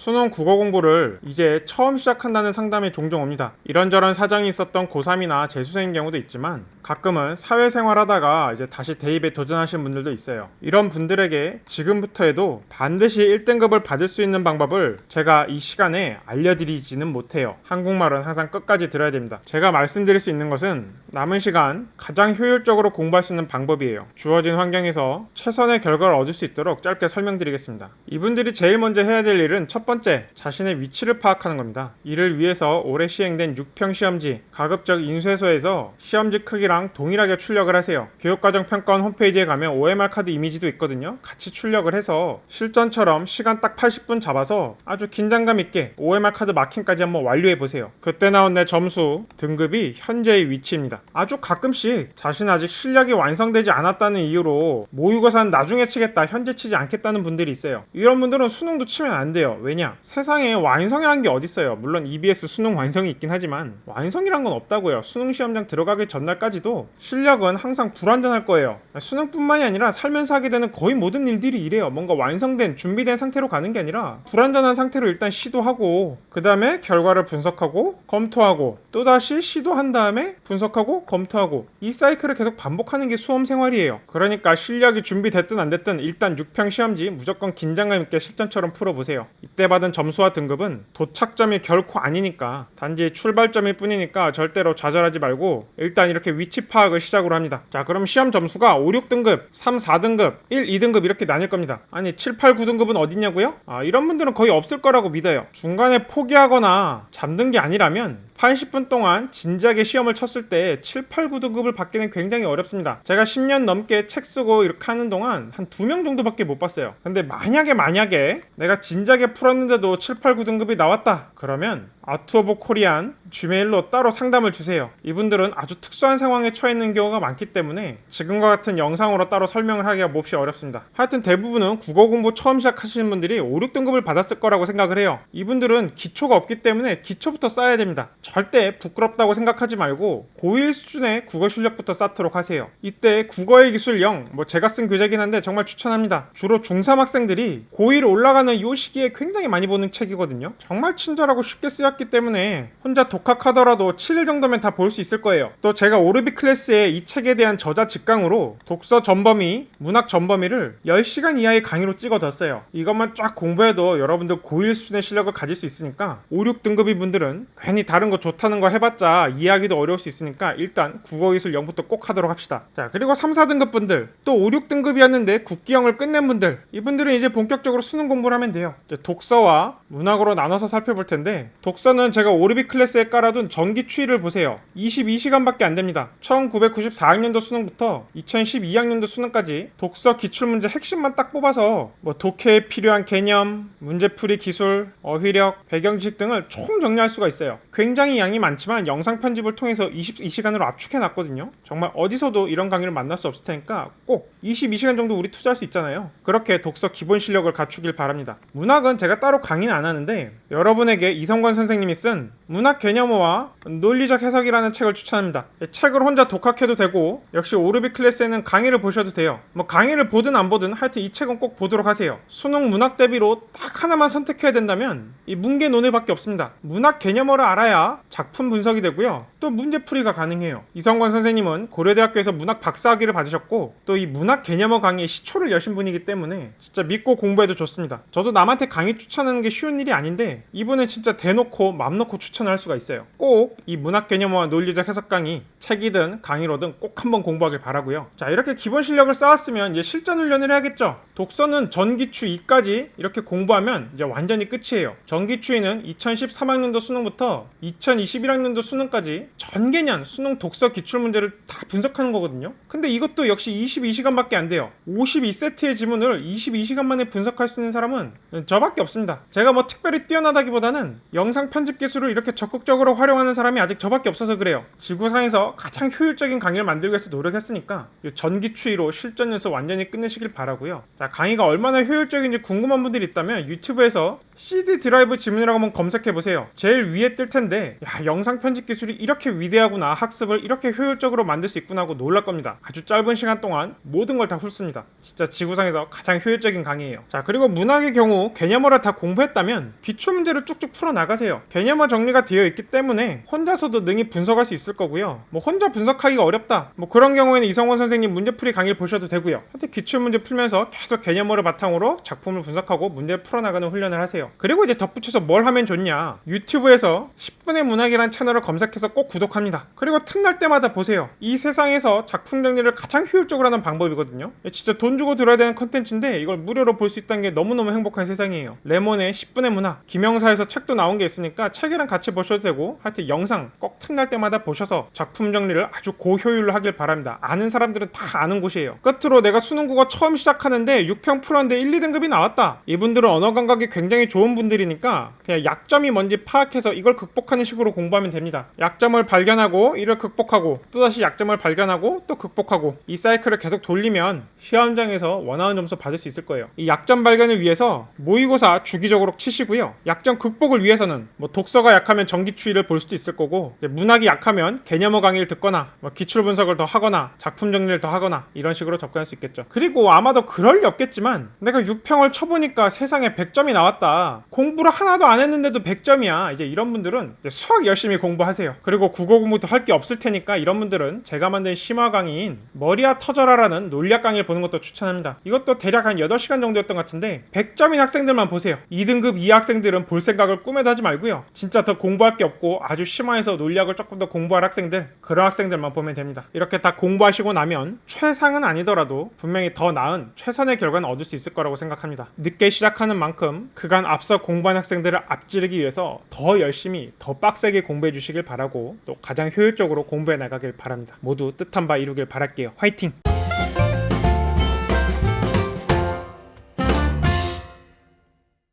수능 국어 공부를 이제 처음 시작한다는 상담이 종종 옵니다. 이런저런 사정이 있었던 고3이나 재수생인 경우도 있지만 가끔은 사회생활 하다가 이제 다시 대입에 도전하신 분들도 있어요. 이런 분들에게 지금부터 해도 반드시 1등급을 받을 수 있는 방법을 제가 이 시간에 알려드리지는 못해요. 한국말은 항상 끝까지 들어야 됩니다. 제가 말씀드릴 수 있는 것은 남은 시간 가장 효율적으로 공부할 수 있는 방법이에요. 주어진 환경에서 최선의 결과를 얻을 수 있도록 짧게 설명드리겠습니다. 이분들이 제일 먼저 해야 될 일은 첫 번째, 자신의 위치를 파악하는 겁니다. 이를 위해서 올해 시행된 6평 시험지, 가급적 인쇄소에서 시험지 크기랑 동일하게 출력을 하세요. 교육과정평가원 홈페이지에 가면 OMR 카드 이미지도 있거든요. 같이 출력을 해서 실전처럼 시간 딱 80분 잡아서 아주 긴장감 있게 OMR 카드 마킹까지 한번 완료해 보세요. 그때 나온 내 점수, 등급이 현재의 위치입니다. 아주 가끔씩 자신 아직 실력이 완성되지 않았다는 이유로 모의고사는 나중에 치겠다, 현재 치지 않겠다는 분들이 있어요. 이런 분들은 수능도 치면 안 돼요. 왜냐? 세상에 완성이란 게 어딨어요. 물론 EBS 수능 완성이 있긴 하지만 완성이란 건 없다고요. 수능 시험장 들어가기 전날까지도 실력은 항상 불완전할 거예요. 수능뿐만이 아니라 살면서 하게 되는 거의 모든 일들이 이래요. 뭔가 완성된, 준비된 상태로 가는 게 아니라 불완전한 상태로 일단 시도하고 그 다음에 결과를 분석하고 검토하고 또다시 시도한 다음에 분석하고 검토하고 이 사이클을 계속 반복하는 게 수험 생활이에요. 그러니까 실력이 준비됐든 안 됐든 일단 6평 시험지 무조건 긴장감 있게 실전처럼 풀어보세요. 이때 받은 점수와 등급은 도착점이 결코 아니니까, 단지 출발점일 뿐이니까 절대로 좌절하지 말고 일단 이렇게 위치 파악을 시작으로 합니다. 자, 그럼 시험 점수가 5, 6등급, 3, 4등급, 1, 2등급 이렇게 나뉠 겁니다. 아니 7, 8, 9등급은 어딨냐고요? 이런 분들은 거의 없을 거라고 믿어요. 중간에 포기하거나 잠든 게 아니라면 80분 동안 진지하게 시험을 쳤을 때 7, 8, 9등급을 받기는 굉장히 어렵습니다. 제가 10년 넘게 책 쓰고 이렇게 하는 동안 한 2명 정도밖에 못 봤어요. 근데 만약에 내가 진지하게 풀었는데도 7, 8, 9등급이 나왔다 그러면 아트 오브 코리안 gmail로 따로 상담을 주세요. 이분들은 아주 특수한 상황에 처해 있는 경우가 많기 때문에 지금과 같은 영상으로 따로 설명을 하기가 몹시 어렵습니다. 하여튼 대부분은 국어 공부 처음 시작하시는 분들이 5, 6등급을 받았을 거라고 생각을 해요. 이분들은 기초가 없기 때문에 기초부터 쌓아야 됩니다. 절대 부끄럽다고 생각하지 말고 고1 수준의 국어 실력부터 쌓도록 하세요. 이때 국어의 기술 0, 제가 쓴 교재긴 한데 정말 추천합니다. 주로 중3 학생들이 고1 올라가는 이 시기에 굉장히 많이 보는 책이거든요. 정말 친절하고 쉽게 쓰였기 때문에 혼자 독학하더라도 7일 정도면 다 볼 수 있을 거예요. 또 제가 오르비 클래스에 이 책에 대한 저자 직강으로 독서 전범위, 문학 전범위를 10시간 이하의 강의로 찍어뒀어요. 이것만 쫙 공부해도 여러분들 고1 수준의 실력을 가질 수 있으니까 5, 6등급인 분들은 괜히 다른 거 좋다는 거 해봤자 이해하기도 어려울 수 있으니까 일단 국어기술 0부터 꼭 하도록 합시다. 자, 그리고 3, 4등급 분들, 또 5, 6등급이었는데 국기형을 끝낸 분들, 이분들은 이제 본격적으로 수능 공부를 하면 돼요. 이제 독서와 문학으로 나눠서 살펴볼 텐데, 독서는 제가 오르비 클래스에 깔아둔 전기 추이를 보세요. 22시간밖에 안 됩니다. 1994학년도 수능부터 2012학년도 수능까지 독서 기출문제 핵심만 딱 뽑아서 독해에 필요한 개념, 문제풀이 기술, 어휘력, 배경지식 등을 총 정리할 수가 있어요. 굉장히 양이 많지만 영상 편집을 통해서 22시간으로 압축해놨거든요. 정말 어디서도 이런 강의를 만날 수 없을 테니까 꼭 22시간 정도 우리 투자할 수 있잖아요. 그렇게 독서 기본 실력을 갖추길 바랍니다. 문학은 제가 따로 강의는 안 하는데 여러분에게 이성권 선생님이 쓴 문학 개념어와 논리적 해석이라는 책을 추천합니다. 책을 혼자 독학해도 되고 역시 오르비 클래스에는 강의를 보셔도 돼요. 강의를 보든 안 보든 하여튼 이 책은 꼭 보도록 하세요. 수능 문학 대비로 딱 하나만 선택해야 된다면 이 문계논의밖에 없습니다. 문학 개념어를 알아야 작품 분석이 되고요. 또 문제풀이가 가능해요. 이성권 선생님은 고려대학교에서 문학 박사학위를 받으셨고 또 이 문학 개념어 강의에 시초를 여신 분이기 때문에 진짜 믿고 공부해도 좋습니다. 저도 남한테 강의 추천하는 게 쉬운 일이 아닌데 이분은 진짜 대놓고 맘 놓고 추천을 할 수가 있어요. 꼭 이 문학 개념어와 논리적 해석 강의, 책이든 강의로든 꼭 한번 공부하길 바라고요. 자, 이렇게 기본 실력을 쌓았으면 이제 실전 훈련을 해야겠죠. 독서는 전기추 2까지 이렇게 공부하면 이제 완전히 끝이에요. 전기추이는 2013학년도 수능부터 2021학년도 수능까지 전개년 수능 독서 기출문제를 다 분석하는 거거든요. 근데 이것도 역시 22시간밖에 안 돼요. 52세트의 지문을 22시간 만에 분석할 수 있는 사람은 저밖에 없습니다. 제가 특별히 뛰어나다기보다는 영상 편집 기술을 이렇게 적극적으로 활용하는 사람이 아직 저밖에 없어서 그래요. 지구상에서 가장 효율적인 강의를 만들기 위해서 노력했으니까 전기추이로 실전 연습 완전히 끝내시길 바라고요. 자, 강의가 얼마나 효율적인지 궁금한 분들이 있다면 유튜브에서 CD 드라이브 지문이라고 한번 검색해보세요. 제일 위에 뜰 텐데 야, 영상 편집 기술이 이렇게 위대하구나, 학습을 이렇게 효율적으로 만들 수 있구나 하고 놀랄 겁니다. 아주 짧은 시간 동안 모든 걸 다 훑습니다. 진짜 지구상에서 가장 효율적인 강의예요. 자, 그리고 문학의 경우 개념어를 다 공부했다면 기출문제를 쭉쭉 풀어나가세요. 개념어 정리가 되어 있기 때문에 혼자서도 능히 분석할 수 있을 거고요. 뭐 혼자 분석하기가 어렵다, 뭐 그런 경우에는 이성원 선생님 문제풀이 강의를 보셔도 되고요. 하여튼 기출문제 풀면서 계속 개념어를 바탕으로 작품을 분석하고 문제를 풀어나가는 훈련을 하세요. 그리고 이제 덧붙여서 뭘 하면 좋냐, 유튜브에서 10분의 문학이라는 채널을 검색해서 꼭 구독합니다. 그리고 틈날 때마다 보세요. 이 세상에서 작품 정리를 가장 효율적으로 하는 방법이거든요. 진짜 돈 주고 들어야 되는 컨텐츠인데 이걸 무료로 볼 수 있다는 게 너무너무 행복한 세상이에요. 레몬의 10분의 문학, 김영사에서 책도 나온 게 있으니까 책이랑 같이 보셔도 되고, 하여튼 영상 꼭 틈날 때마다 보셔서 작품 정리를 아주 고효율로 하길 바랍니다. 아는 사람들은 다 아는 곳이에요. 끝으로 내가 수능 국어 처음 시작하는데 6평 풀었는데 1, 2등급이 나왔다. 이분들은 언어 감각이 굉장히 좋은 분들이니까 그냥 약점이 뭔지 파악해서 이걸 극복하는 식으로 공부하면 됩니다. 약점을 발견하고 이를 극복하고 또다시 약점을 발견하고 또 극복하고, 이 사이클을 계속 돌리면 시험장에서 원하는 점수 받을 수 있을 거예요. 이 약점 발견을 위해서 모의고사 주기적으로 치시고요. 약점 극복을 위해서는 뭐 독서가 약하면 전기추이를 볼 수도 있을 거고, 문학이 약하면 개념어 강의를 듣거나 뭐 기출 분석을 더 하거나 작품 정리를 더 하거나 이런 식으로 접근할 수 있겠죠. 그리고 아마도 그럴 리 없겠지만 내가 6평을 쳐보니까 세상에 100점이 나왔다, 공부를 하나도 안 했는데도 100점이야, 이제 이런 분들은 이제 수학 열심히 공부하세요. 그리고 국어 공부도 할 게 없을 테니까 이런 분들은 제가 만든 심화 강의인 머리야 터져라라는 논리학 강의를 보는 것도 추천합니다. 이것도 대략 한 8시간 정도였던 것 같은데 100점인 학생들만 보세요. 2등급 이하 학생들은 볼 생각을 꿈에도 하지 말고요. 진짜 더 공부할 게 없고 아주 심화해서 논리학을 조금 더 공부할 학생들, 그런 학생들만 보면 됩니다. 이렇게 다 공부하시고 나면 최상은 아니더라도 분명히 더 나은 최선의 결과는 얻을 수 있을 거라고 생각합니다. 늦게 시작하는 만큼 그간 앞서 공부한 학생들을 앞지르기 위해서 더 열심히 더 빡세게 공부해 주시길 바라고, 또 가장 효율적으로 공부해 나가길 바랍니다. 모두 뜻한 바 이루길 바랄게요. 화이팅!